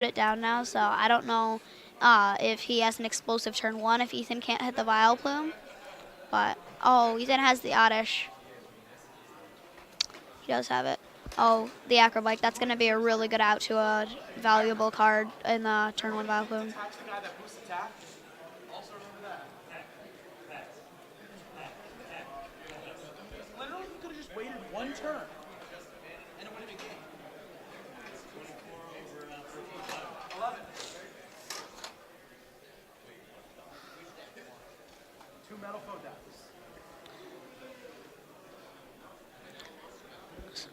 it down now, so I don't know if he has an explosive turn 1 if Ethan can't hit the Vileplume. But, oh, Ethan has the Oddish. He does have it. Oh, the Acrobike. That's going to be a really good out to a valuable card in the turn 1 Vileplume. Literally, he could have just waited one turn. And it would have been game. 11. 2 metal foe decks.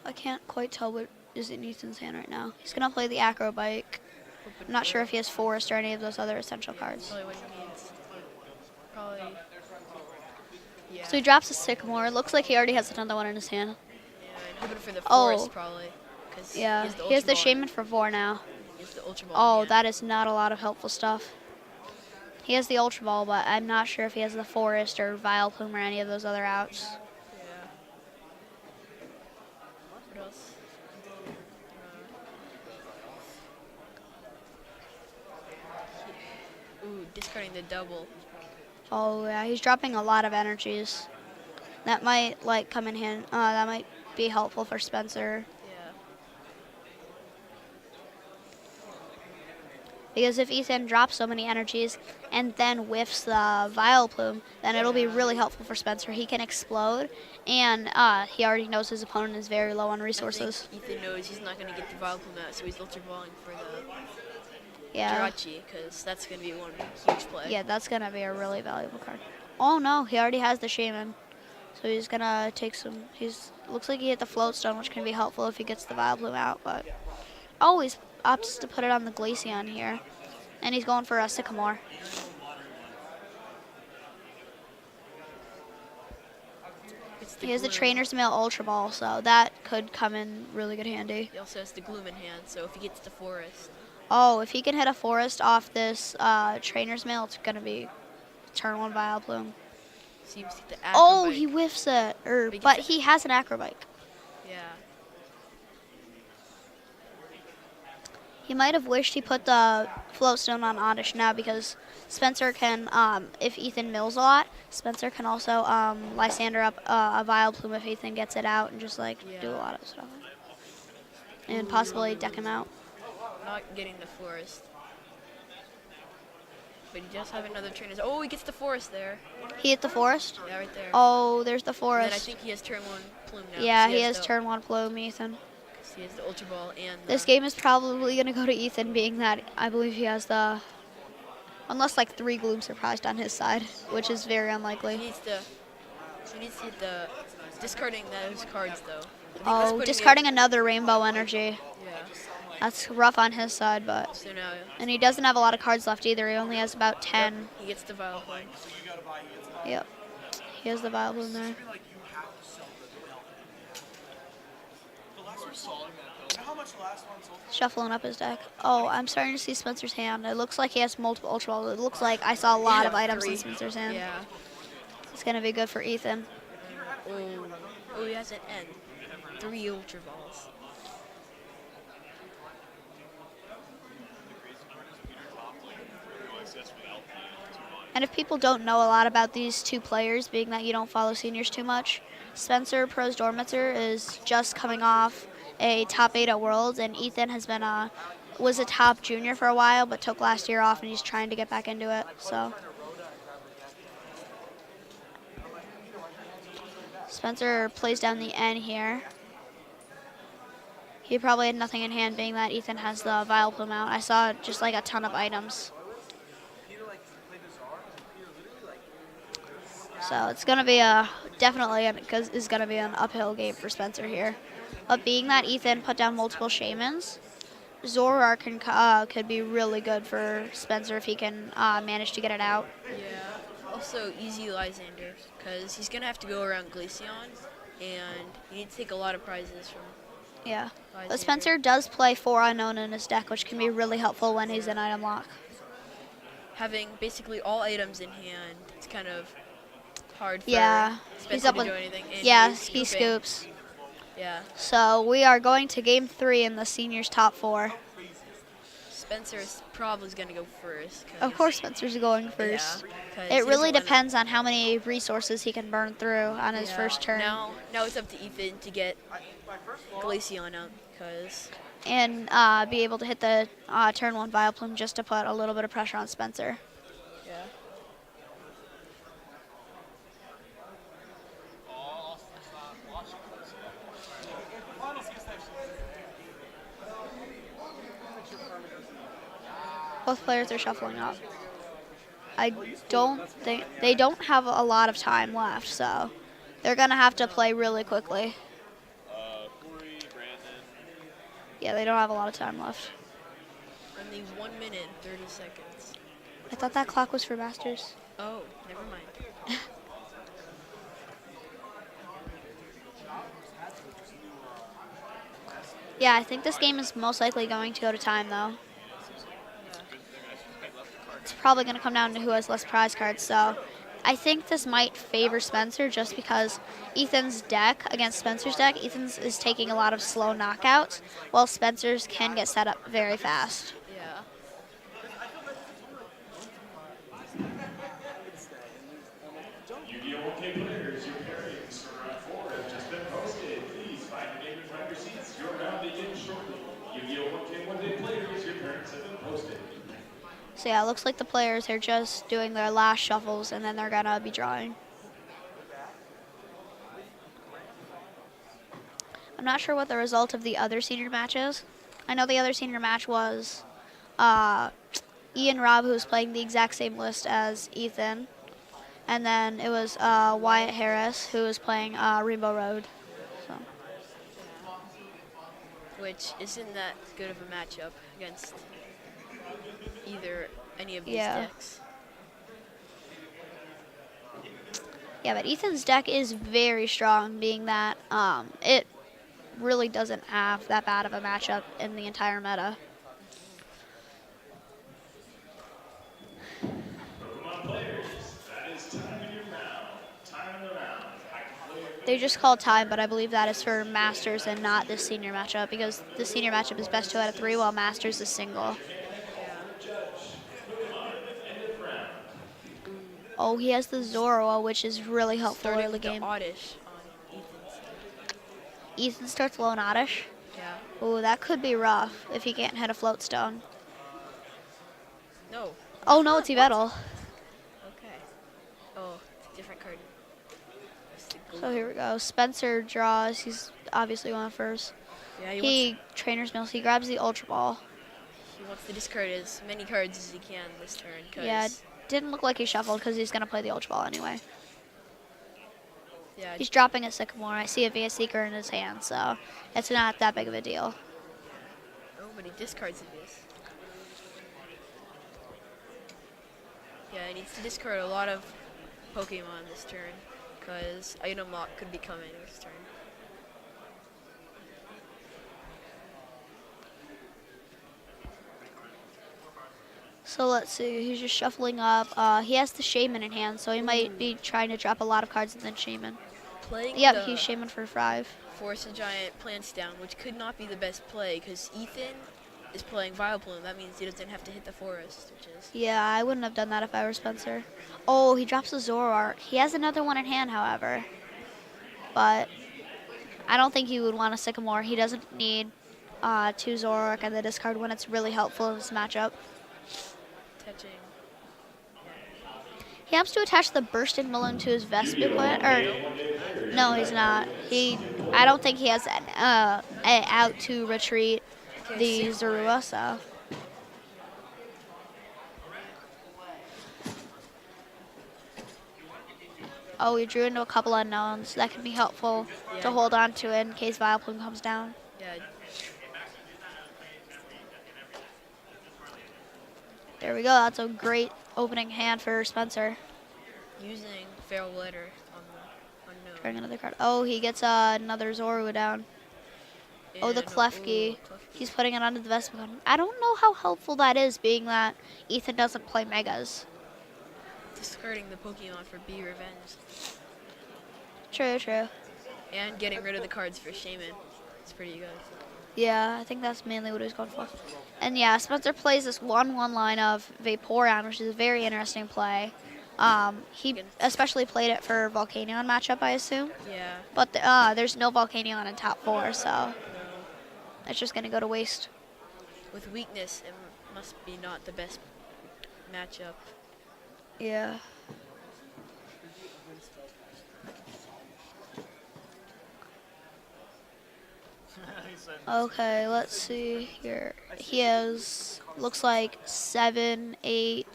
I can't quite tell what is in Ethan's hand right now. He's going to play the Acrobike. I'm not sure if he has Forest or any of those other essential cards. Probably what he needs. Probably. Yeah. So he drops a Sycamore. It looks like he already has another one in his hand. Yeah, and hoping for the Forest probably. Yeah, he has the Shaman for 4 now. He has the Ultra Ball. Oh, that is not a lot of helpful stuff. He has the Ultra Ball, but I'm not sure if he has the Forest or Vileplume or any of those other outs. Yeah. What else? Ooh, discarding the double. Oh, yeah, he's dropping a lot of energies. That might, like, come in hand. That might be helpful for Spencer. Yeah. Because if Ethan drops so many energies and then whiffs the Vileplume, then it'll be really helpful for Spencer. He can explode, and he already knows his opponent is very low on resources. I think Ethan knows he's not going to get the Vileplume out, so he's Ultra Balling for the Jirachi, because that's going to be one huge play. Yeah, that's going to be a really valuable card. Oh, no, he already has the Shaman. So he's going to take some... Looks like he hit the Float Stone, which can be helpful if he gets the Vileplume out, but... Oh, he's opts to put it on the Glaceon here. And he's going for a Sycamore. He has the Trainer's Mail Ultra Ball, so that could come in really good handy. He also has the Gloom in hand, so if he gets the Forest... Oh, if he can hit a Forest off this Trainer's Mail, it's going to be turn 1 Vileplume. Seems to the Acrobike. Oh, he whiffs it. But he has an Acrobike. Yeah. He might have wished he put the Floatstone on Oddish now because Spencer can, if Ethan mills a lot, Spencer can also Lysander up a Vileplume if Ethan gets it out and just, like, do a lot of stuff. And possibly deck him out. Not getting the Forest. But he does have another trainer. Oh, he gets the Forest there. He hit the Forest? Yeah, right there. Oh, there's the Forest. And then I think he has turn 1 Plume now. Yeah, he has turn 1 Plume, Ethan. He has the Ultra Ball and this game is probably going to go to Ethan, being that I believe he has the... Unless, like, 3 Gloom Surprised on his side, which is very unlikely. He needs to hit the... Discarding those cards, though. Oh, discarding another Rainbow Energy. Yeah. That's rough on his side, but... So now, and he doesn't have a lot of cards left either. He only has about 10. Yep, he gets the Vileplume. Yep. He has the Vileplume there. Shuffling up his deck. Oh, I'm starting to see Spencer's hand. It looks like he has multiple Ultra Balls. It looks like I saw a lot of items in Spencer's hand. Yeah. It's going to be good for Ethan. Oh, he has an N. 3 Ultra Balls. And if people don't know a lot about these two players, being that you don't follow seniors too much, Spencer Dormitzer is just coming off a top 8 at Worlds, and Ethan has been was a top junior for a while, but took last year off, and he's trying to get back into it. So Spencer plays down the N here. He probably had nothing in hand, being that Ethan has the Vileplume out. I saw just like a ton of items. So it's going to be definitely is going to be an uphill game for Spencer here. But being that Ethan put down multiple Shamans, Zorar could be really good for Spencer if he can manage to get it out. Yeah. Also, easy Lysander, because he's going to have to go around Glaceon, and he needs to take a lot of prizes from Yeah. Lysander. But Spencer does play 4 Unknown in his deck, which can be really helpful when he's in item lock. Having basically all items in hand, it's kind of hard for he's up to with, do anything. And yeah, he scoops. Yeah. So we are going to game 3 in the seniors top 4. Spencer's probably going to go first. Of course, Spencer's going first. Yeah, 'cause It he really doesn't wanna- depends on how many resources he can burn through on his Yeah. first turn. Now it's up to Ethan to get Glaceon out, because And be able to hit the turn 1 Vileplume just to put a little bit of pressure on Spencer. yeah. Both players are shuffling up. I don't think they don't have a lot of time left, so they're gonna have to play really quickly. Corey, Brandon. Yeah, they don't have a lot of time left. Only 1 minute and 30 seconds. I thought that clock was for Masters. Oh, never mind. Yeah, I think this game is most likely going to go to time, though. It's probably going to come down to who has less prize cards, so I think this might favor Spencer just because Ethan's deck against Spencer's deck, Ethan's is taking a lot of slow knockouts, while Spencer's can get set up very fast. Yeah. Yu-Gi-Oh! 1K players, your pairings for round 4 have just been posted. Please find your name and find your seats. Your round begins shortly. Yu-Gi-Oh! 1K 1-day players, your pairings have been posted. So yeah, it looks like the players are just doing their last shuffles and then they're going to be drawing. I'm not sure what the result of the other senior match is. I know the other senior match was Ian Robb, who was playing the exact same list as Ethan. And then it was Wyatt Harris, who was playing Rainbow Road. So. Which isn't that good of a matchup against any of these Yeah. decks. Yeah, but Ethan's deck is very strong, being that it really doesn't have that bad of a matchup in the entire meta. Pokemon players, that is time in your round. Time in the round. They just called time, but I believe that is for Masters and not the senior matchup, because the senior matchup is best 2 out of 3, while Masters is single. Oh, he has the Zoroa, which is really helpful Starting early with the game. Oddish on Ethan's. Ethan starts low on Oddish. Yeah. Oh, that could be rough if he can't hit a float stone. No. Oh no, it's Yveltal. Okay. Oh, it's a different card. It's the So blue. here we go. Spencer draws. He's obviously going first. Yeah, He Trainer's Mills. He grabs the Ultra Ball. he wants to discard as many cards as he can this turn. Cause Yeah, didn't look like he shuffled because he's going to play the Ultra Ball anyway. yeah, He's dropping a Sycamore. I see a VS Seeker in his hand, so it's not that big of a deal. oh, but he discards this. Yeah, he needs to discard a lot of Pokemon this turn, because item lock could be coming this turn. So let's see. He's just shuffling up. He has the Shaman in hand, so he might be trying to drop a lot of cards and then Shaman. Playing Yep, the he's Shaman for 5. Force a Giant Plants down, which could not be the best play, because Ethan is playing Vileplume. That means he doesn't have to hit the forest, which is... Yeah, I wouldn't have done that if I were Spencer. Oh, he drops a Zoroark. He has another one in hand, however. But I don't think he would want a Sycamore. He doesn't need 2 Zoroark and the discard when it's really helpful in this matchup. touching. He opts to attach the Bursting Balloon to his Vespiquen, or no, he's not. I don't think he has an out to retreat the Zorua, so. Oh, he drew into a couple unknowns. That could be helpful to Yeah. hold on to in case Vileplume comes down. Yeah, There we go. That's a great opening hand for Spencer. using Feral Letter on the unknown. Drawing another card. Oh, he gets another Zorua down. Oh, the And- Klefki. ooh, Klefki. He's putting it onto the Vespiquen. I don't know how helpful that is, being that Ethan doesn't play Megas. Discarding the Pokemon for Be Revenged. True, true. And getting rid of the cards for Shaman. It's pretty good. Yeah, I think that's mainly what he was going for. And yeah, Spencer plays this 1-1 line of Vaporeon, which is a very interesting play. He Against- especially played it for Volcanion matchup, I assume. Yeah. But there's no Volcanion in top 4, so No. it's just going to go to waste. With weakness, it must be not the best matchup. Yeah. Okay, let's see here. He has, looks like 8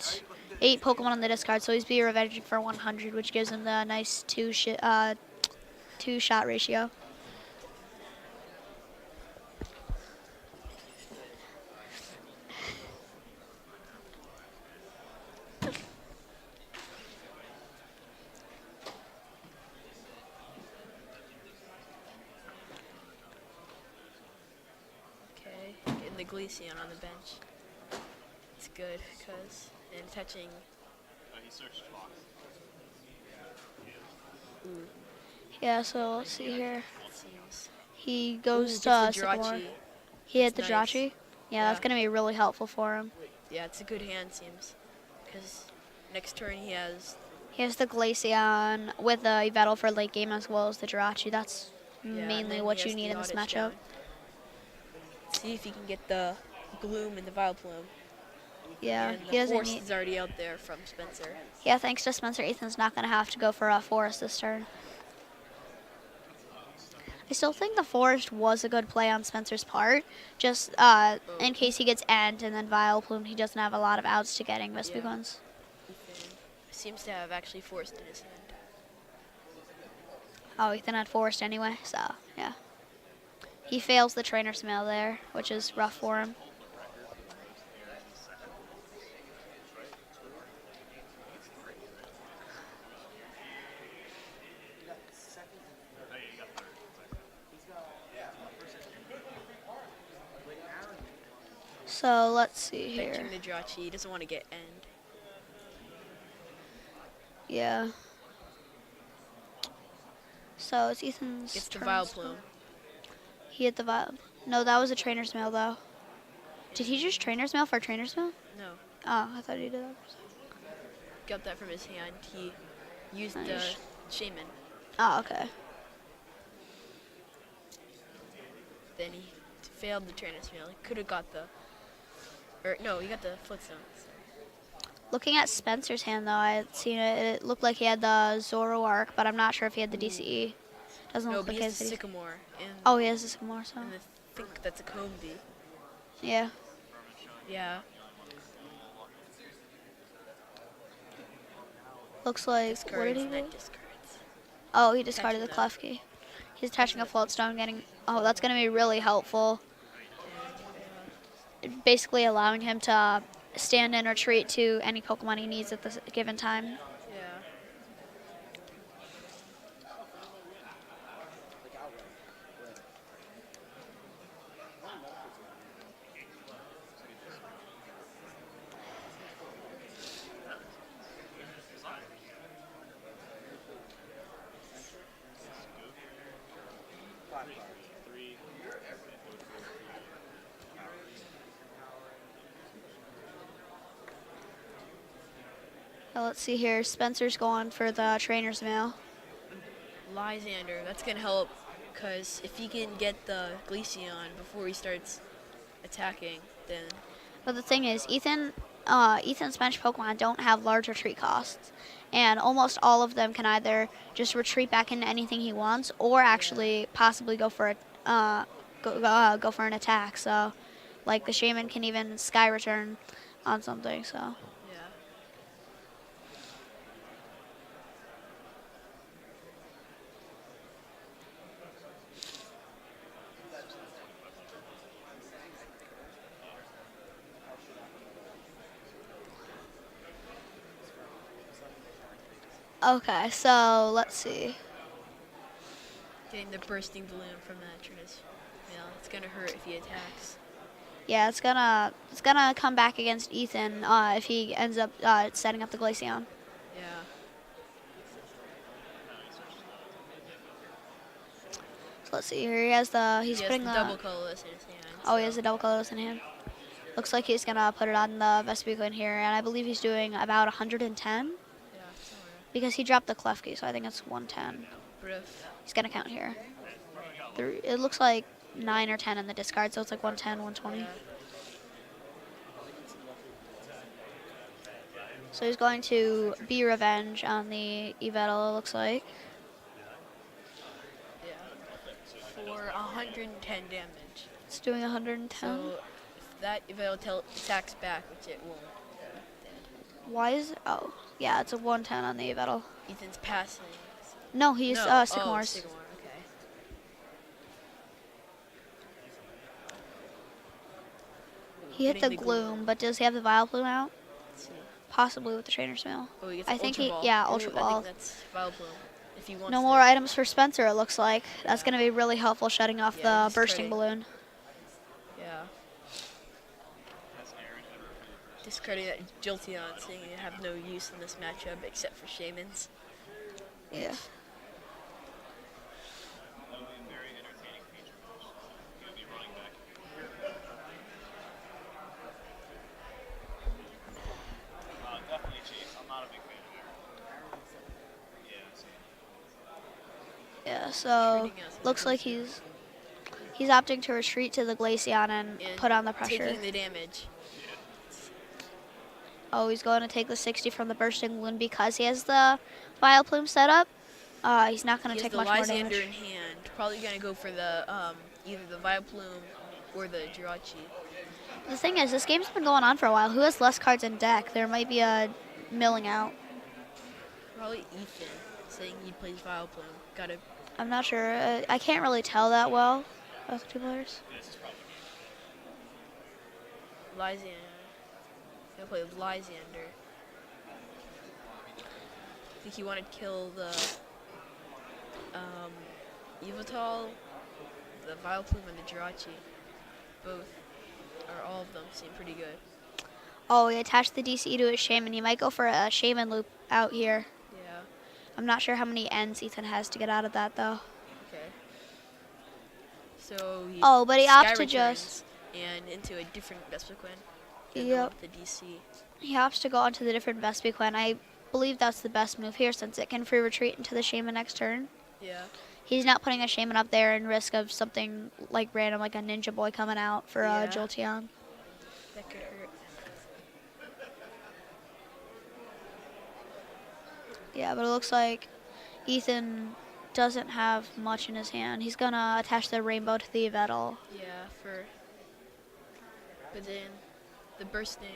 Pokemon on the discard, so he's be revenging for 100, which gives him the nice 2-shot ratio. Okay. Getting the Glaceon on the bench. It's good because and touching. He searched Fox. Yeah, so let's see here. It seems. He goes Ooh, to gets the Sycamore. Jirachi. He hit the That's nice. Jirachi. Yeah, that's Yeah. going to be really helpful for him. Yeah, it's a good hand seems. Because next turn he has. He has the Glaceon with the Yveltal for late game as well as the Jirachi. That's Yeah, and mainly then what he you has need the in this Oddish matchup. down. See if he can get the Gloom and the Vileplume. Yeah, And he the doesn't Force need. is already out there from Spencer. Yeah, thanks to Spencer, Ethan's not going to have to go for a Forest this turn. I still think the Forest was a good play on Spencer's part. Just in case he gets End and then Vileplume, he doesn't have a lot of outs to getting Wispy Yeah. ones. Ethan seems to have actually Forced in his hand. Oh, Ethan had Forest anyway, so yeah. He fails the Trainer's Mail there, which is rough for him. So let's see here. Benching the Jirachi. He doesn't want to get End. Yeah. So it's Ethan's Gets the turn still. Vileplume. He hit the Vile. No, that was a Trainer's Mail though. Did he just Trainer's Mail for Trainer's Mail? No. Oh, I thought he did that. Got that from his hand. He used Nice. the Shaman. Oh, okay. Then he failed the Trainer's Mail. He could have got the. Or no, he got the Footstones. Looking at Spencer's hand though, I had seen it. It looked like he had the Zoroark, but I'm not sure if he had the DCE. Doesn't No, look but like he has he the has the Sycamore. And, Oh, he has the Sycamore, so. and I think that's a Combee. Yeah. Yeah. Looks like. What did Discards he and do? then discards. Oh, he discarded the Attaching Klefki. He's attaching a Floatstone, getting. Oh, that's going to be really helpful. Basically allowing him to stand and retreat to any Pokemon he needs at this given time. Yeah. Let's see here. Spencer's going for the Trainer's Mail. Lysander, that's going to help. Because if he can get the Glaceon before he starts attacking, then. But the thing is, Ethan's bench Pokemon don't have large retreat costs. And almost all of them can either just retreat back into anything he wants or actually possibly go for go for an attack. So, like the Shaman can even Sky Return on something, so. Yeah. Okay, so let's see. Getting the bursting balloon from that Trainer's Mail. It's going to hurt if he attacks. Yeah, it's gonna come back against Ethan if he ends up setting up the Glaceon. Yeah. So let's see here. He has the, he's He has putting the the, double colorless in his hand. oh, he has the double colorless in hand. Looks like he's gonna put it on the Vespiquen here, and I believe he's doing about 110 Yeah, somewhere. because he dropped the Klefki, so I think it's 110. Brief. He's gonna count here. It looks like 9 or 10 in the discard, so it's like 110, 120. Yeah. So he's going to be revenge on the Yveltal, it looks like. Yeah. For 110 damage. It's doing 110. So if that Yveltal attacks back, which it won't, Why is it? Oh, yeah, it's a 110 on the Yveltal. Ethan's passing. No, he's No. Sycamores. Oh, Sycamore, okay. He hit the Getting Gloom, but does he have the Vileplume out? Let's see. Possibly with the Trainer's Mail. Oh, he gets I think Ultra he, Ball. yeah, Ooh, Ultra I Ball. think that's Vileplume. If he wants No to. more items for Spencer, it looks like. That's going to be really helpful shutting off Yeah, the just bursting critting. balloon. Yeah. Discarding that Jolteon, saying you have no use in this matchup except for Shamans. Yeah. Definitely Chief. I'm not a big fan of it. Yeah, so Retreating out to looks the like he's opting to retreat to the Glaceon and put on the pressure. Taking the damage. Oh, he's going to take the 60 from the bursting balloon because he has the Vileplume set up. He's not going He to has take the much more Lysander damage. in hand. Probably gonna go for the either the Vileplume or the Jirachi. The thing is, this game's been going on for a while. Who has less cards in deck? There might be a milling out. Probably Ethan, saying he plays Vileplume. Gotta. I'm not sure. I can't really tell that well of the two players. Lysander. Gonna play with Lysander. I think he wanted to kill the Yveltal, the Vileplume, and the Jirachi. Both, or all of them, seem pretty good. Oh, he attached the DC to his Shaman. He might go for a Shaman loop out here. Yeah. I'm not sure how many ends Ethan has to get out of that, though. Okay. So he. Oh, but he Sky opts to returns just... and into a different Vespiquen. Yep. With the DC. He opts to go onto the different Vespiquen. I believe that's the best move here since it can free retreat into the Shaman next turn. Yeah. He's not putting a Shaman up there in risk of something like random, like a Ninja Boy coming out for Yeah. Jolteon. That could hurt. Yeah, but it looks like Ethan doesn't have much in his hand. He's gonna attach the Rainbow to the Yveltal. Yeah, for. But then the bursting,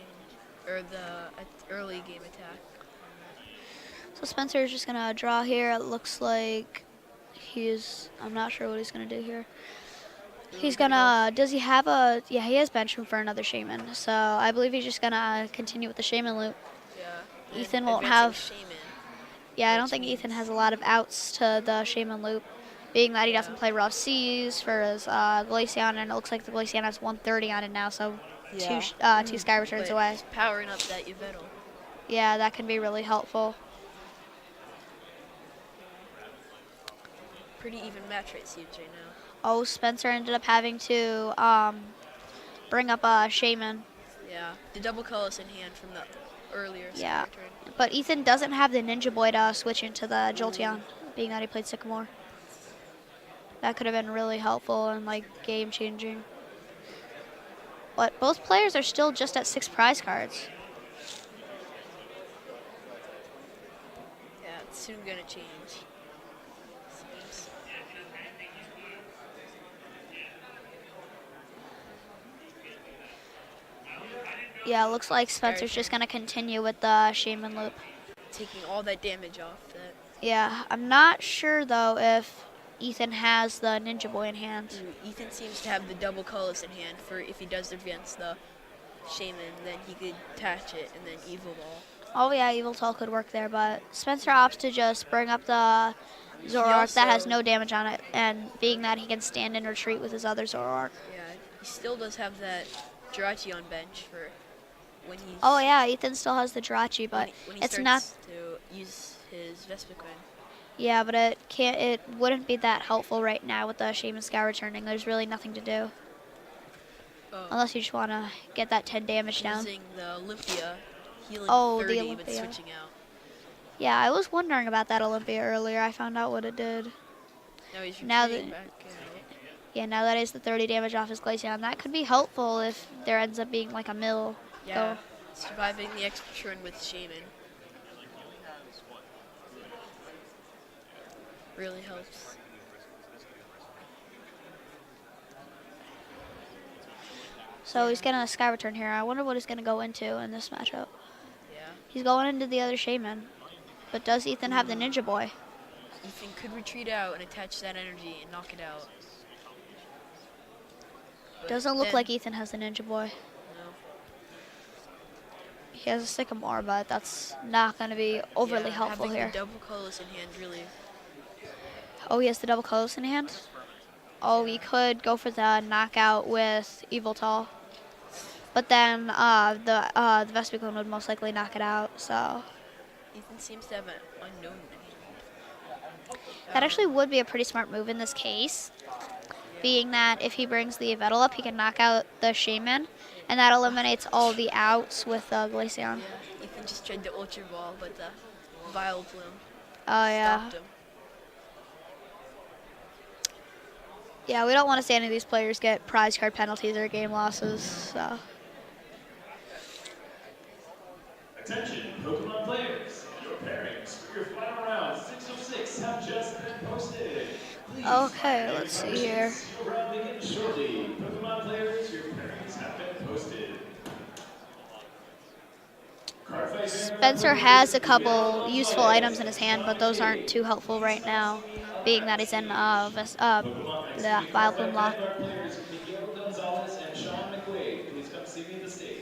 or the early game attack. So Spencer is just gonna draw here. It looks like I'm not sure what he's gonna do here. He's gonna, does he have a, yeah, he has bench room for another Shaman. So I believe he's just gonna continue with the Shaman loop. Yeah. Ethan and won't advancing have- Shaman. Yeah, I don't Which think Ethan means- has a lot of outs to the Shaman loop, being that he doesn't play Rough Seas for his Glaceon, and it looks like the Glaceon has 130 on it now, so Yeah. two Sky Returns But away. he's powering up that Yveltal. Yeah, that can be really helpful. Pretty even match rate seems right now. Oh, Spencer ended up having to bring up a Shaman. Yeah. The double colors in hand from the earlier Yeah. Sky Return. But Ethan doesn't have the Ninja Boy to switch into the Jolteon, being that he played Sycamore. That could have been really helpful and like game changing. But both players are still just at 6 prize cards. Yeah, it's soon gonna change. Seems. Yeah, it looks like Spencer's just gonna continue with the Shaman loop. Taking all that damage off that. Yeah, I'm not sure though if Ethan has the Ninja Boy in hand. Ethan seems to have the double colors in hand for if he does advance the Shaman, then he could attach it and then Evil Ball. Oh yeah, Yveltal could work there, but Spencer opts to just bring up the Zoroark that has also- no damage on it, and being that he can stand and retreat with his other Zoroark. Yeah, he still does have that Jirachi on bench for when he's. Oh yeah, Ethan still has the Jirachi, but when he it's starts not. to use his Vespiquen. Yeah, but it can't. It wouldn't be that helpful right now with the Shaman Scout returning. There's really nothing to do Oh, unless you just want to get that 10 damage down. using the Olympia, healing Oh, the 30, but Olympia. switching out. Yeah, I was wondering about that Olympia earlier. I found out what it did. Now he's Now retreating that back out. Yeah, now that is the 30 damage off his Glaceon. That could be helpful if there ends up being like a mill. Yeah, surviving the extra turn with Shaman really helps. So he's getting a Sky Return here. I wonder what he's going to go into in this matchup. Yeah, He's going into the other Shaman. But does Ethan have the Ninja Boy? Ethan could retreat out and attach that energy and knock it out. But Doesn't look then- like Ethan has the Ninja Boy. No. He has a Sycamore, but that's not going to be overly Yeah, helpful having here. the double colors in hand really. Oh, he has the double colors in hand? Oh, he could go for the knockout with Evoltal. But then the Vespiquen would most likely knock it out, so... Ethan seems to have an unknown in hand. That actually would be a pretty smart move in this case, being that if he brings the Yveltal up, he can knock out the Shaman, and that eliminates all the outs with Glaceon. Yeah, Ethan just tried the Ultra Ball, but the Vile Plume Oh, yeah. stopped him. Yeah, we don't want to see any of these players get prize card penalties or game losses, so... Attention, Pokemon players. Your pairings for your final round 606 have just been posted. Please Okay, find let's your see here. seats. Your round begins shortly. Pokemon players, your pairings have been posted. Spencer has a couple useful items in his hand, but those aren't too helpful right now, being that he's in the Vileplume lock. Vanguard players Miguel Gonzalez and Sean McQuaid, please come see me at the stage.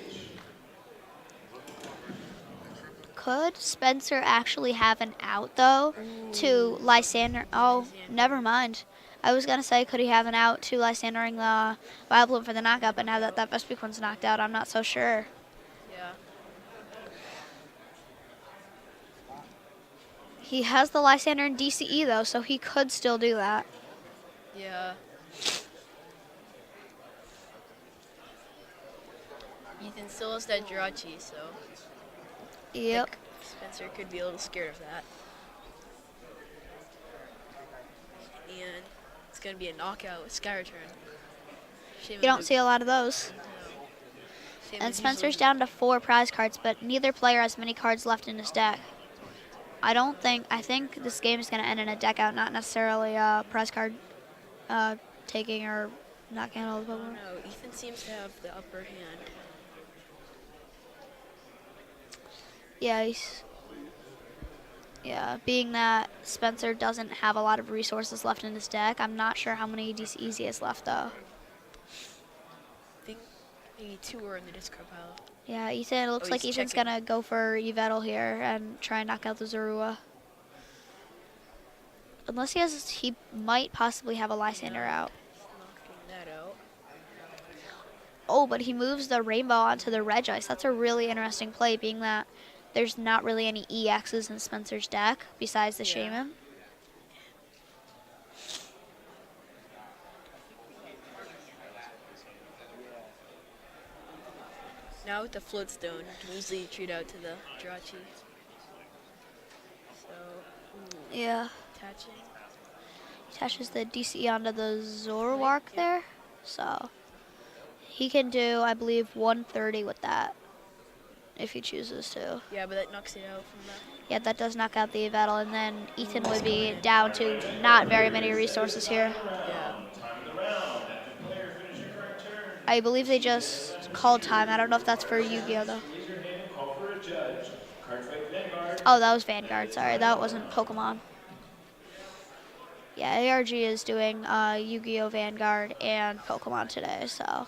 Could Spencer actually have an out, though, to Lysander? Oh, never mind. I was going to say, could he have an out to Lysandering the Vileplume for the knockout, but now that that Vespiquen's knocked out, I'm not so sure. Yeah. He has the Lysander in DCE, though, so he could still do that. Yeah. Ethan still has that Jirachi, so Yep. Spencer could be a little scared of that. And it's going to be a knockout with Sky Return. You don't see a lot of those. And Spencer's down to 4 prize cards, but neither player has many cards left in his deck. I think this game is going to end in a deck out, not necessarily a prize card taking or knocking out all the Pokemon. No, Ethan seems to have the upper hand. Yeah, being that Spencer doesn't have a lot of resources left in his deck, I'm not sure how many DCEs he has left, though. I think maybe 2 are in the discard pile. Yeah, Ethan, it looks Oh, like he's Ethan's checking. going to go for Yveltal here and try and knock out the Zorua. Unless he might possibly have a Lysander out. Knocking that out. Oh, but he moves the Rainbow onto the Regice. That's a really interesting play, being that there's not really any EXs in Spencer's deck besides the Yeah. Shaman. Now with the Float Stone, you can easily retreat out to the Jirachi. So, Yeah. attaching. Attaches the DCE onto the Zoroark there. So he can do, I believe, 130 with that if he chooses to. Yeah, but that knocks it out from the... Yeah, that does knock out the Yveltal, and then Ethan would be down to not very many resources here. Yeah. Time of the round. Active player, finish your correct turn. I believe they just called time. I don't know if that's for Yu-Gi-Oh, though. Raise your hand and call for a judge. Card fight Vanguard. Oh, that was Vanguard. Sorry, that wasn't Pokemon. Yeah, ARG is doing Yu-Gi-Oh, Vanguard, and Pokemon today, so...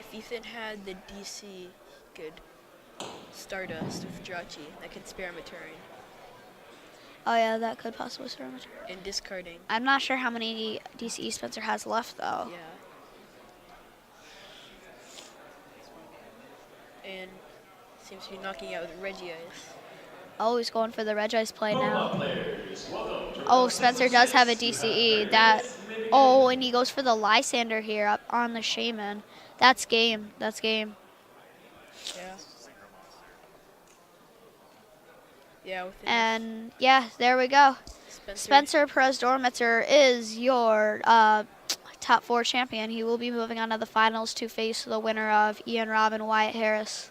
If Ethan had the DC, he could Stardust with Jirachi. That could spare him a turn. Oh, yeah, that could possibly serve a turn. And discarding. I'm not sure how many DCE Spencer has left, though. Yeah. And seems to be knocking out with Regice. Oh, he's going for the Regice play Come now. on, players. Welcome to Oh, round Spencer does have a 606. You have DCE. player That. units may begin. Oh, and he goes for the Lysander here up on the Shaman. That's game. That's game. Yeah. Yeah, with enough. And yeah, there we go. Spencer Dormitzer is your top 4 champion. He will be moving on to the finals to face the winner of Ian Robin Wyatt Harris.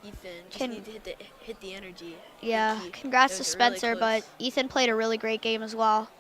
Yeah. Ethan just Can- need to hit the energy. Yeah, Thank you. congrats That to was really Spencer, close. but Ethan played a really great game as well.